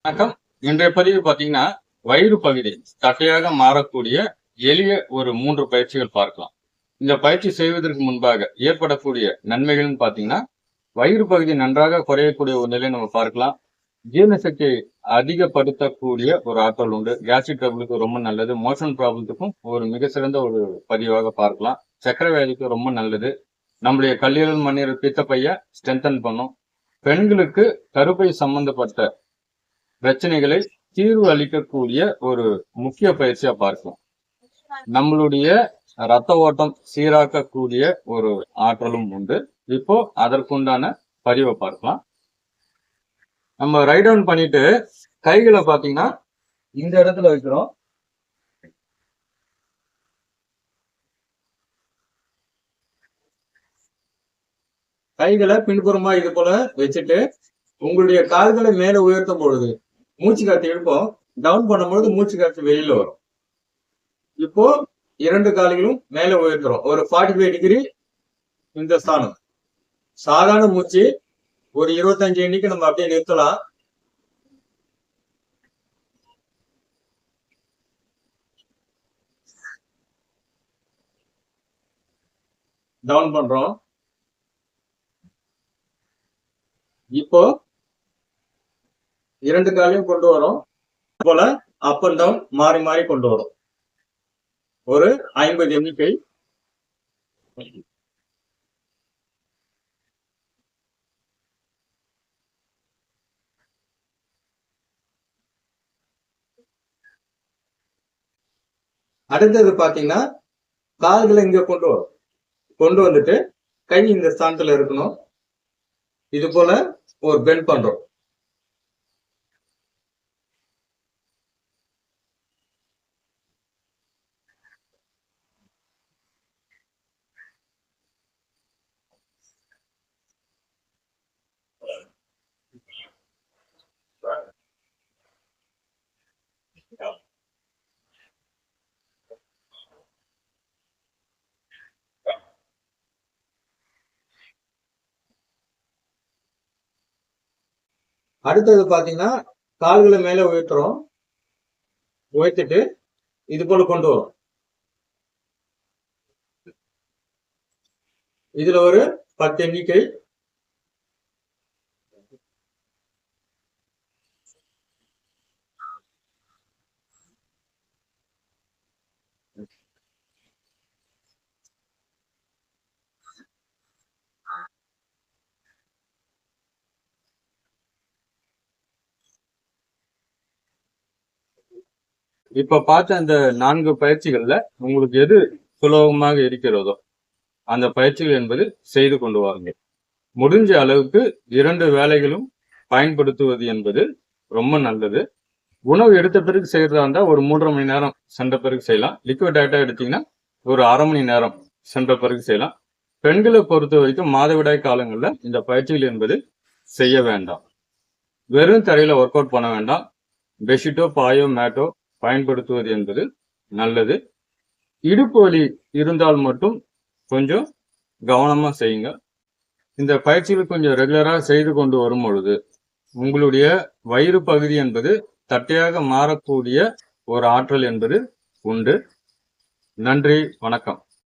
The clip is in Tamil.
வணக்கம். இன்றைய பதிவு பாத்தீங்கன்னா வயிறு பகுதி தட்டையாக மாறக்கூடிய எளிய ஒரு 3 பயிற்சிகள் பார்க்கலாம். இந்த பயிற்சி செய்வதற்கு முன்பாக ஏற்படக்கூடிய நன்மைகள்னு பாத்தீங்கன்னா வயிறு பகுதி நன்றாக குறையக்கூடிய ஒரு நிலையை நம்ம பார்க்கலாம். ஜீரண சக்தியை அதிகப்படுத்தக்கூடிய ஒரு ஆற்றல் உண்டு. கேஸ்ட்ரிக் ட்ரபிளுக்கு ரொம்ப நல்லது. மோஷன் ப்ராப்ளத்துக்கும் ஒரு மிக சிறந்த ஒரு பதிவாக பார்க்கலாம். சக்கரை வியாதிக்கு ரொம்ப நல்லது. நம்முடைய கல்லீரல், மண்ணீரல், பித்தப்பைய ஸ்ட்ரென்தன் பண்ணும். பெண்களுக்கு கருப்பை சம்பந்தப்பட்ட பிரச்சனைகளை தீர்வு அளிக்கக்கூடிய ஒரு முக்கிய பயிற்சியா பார்க்கலாம். நம்மளுடைய ரத்த ஓட்டம் சீராக்கக்கூடிய ஒரு ஆற்றலும் உண்டு. இப்போ அதற்குண்டான பதிவை பார்க்கலாம். நம்ம ரைட் டவுன் பண்ணிட்டு கைகளை பாத்தீங்கன்னா இந்த இடத்துல வைக்கிறோம். கைகளை பின்புறமா இது போல வச்சுட்டு உங்களுடைய கால்களை மேல உயர்த்தும் பொழுது மூச்சு காற்று இழுப்போம். டவுன் பண்ணும்போது மூச்சு காற்று வெளியில வரும். இப்போ 2 கால்களும் மேல உயர்த்துறோம். ஒரு 45 டிகிரி இந்த ஸ்தானம். சாதாரண மூச்சு ஒரு 25 எண்ணிக்கை நம்ம அப்படியே நிறுத்தலாம். டவுன் பண்றோம். இப்போ 2 காலையும் கொண்டு வரோம். போல அப் அண்ட் டவுன் மாறி மாறி கொண்டு வரும். ஒரு 50 எண்ணிக்கை. அடுத்தது பாத்தீங்கன்னா கால்களை இங்க கொண்டு வரும். கொண்டு வந்துட்டு கை இந்த ஸ்தானத்துல இருக்கணும். இது போல ஒரு பெண்ட் பண்றோம். அடுத்தது பாத்தீங்கன்னா கால்களை மேல உயர்த்துறோம். உயர்த்திட்டு இது போல கொண்டு வரும். இதுல ஒரு 10 எண்ணிக்கை. இப்ப பார்த்த அந்த 4 பயிற்சிகள்ல உங்களுக்கு எது சுலபமாக இருக்கிறதோ அந்த பயிற்சிகள் என்பது செய்து கொண்டு வாருங்க. முடிஞ்ச அளவுக்கு 2 வேலைகளும் பயன்படுத்துவது என்பது ரொம்ப நல்லது. உணவு எடுத்த பிறகு செய்யறதா இருந்தா ஒரு 3.5 மணி நேரம் சென்ற பிறகு செய்யலாம். லிக்விட் டயட்டா எடுத்தீங்கன்னா ஒரு 1/2 மணி நேரம் சென்ற பிறகு செய்யலாம். பெண்களை பொறுத்த வரைக்கும் மாதவிடாய் காலங்கள்ல இந்த பயிற்சிகள் என்பது செய்ய வேண்டாம். வெறும் தரையில ஒர்க் அவுட் பண்ண வேண்டாம். பெட்ஷீட்டோ பாயோ மேட்டோ பயன்படுத்துவது என்பது நல்லது. இடுப்பு வலி இருந்தால் மட்டும் கொஞ்சம் கவனமா செய்யுங்க. இந்த பயிற்சிகள் கொஞ்சம் ரெகுலரா செய்து கொண்டு வரும் பொழுது உங்களுடைய வயிறு பகுதி என்பது தட்டையாக மாறக்கூடிய ஒரு ஆற்றல் என்பது உண்டு. நன்றி, வணக்கம்.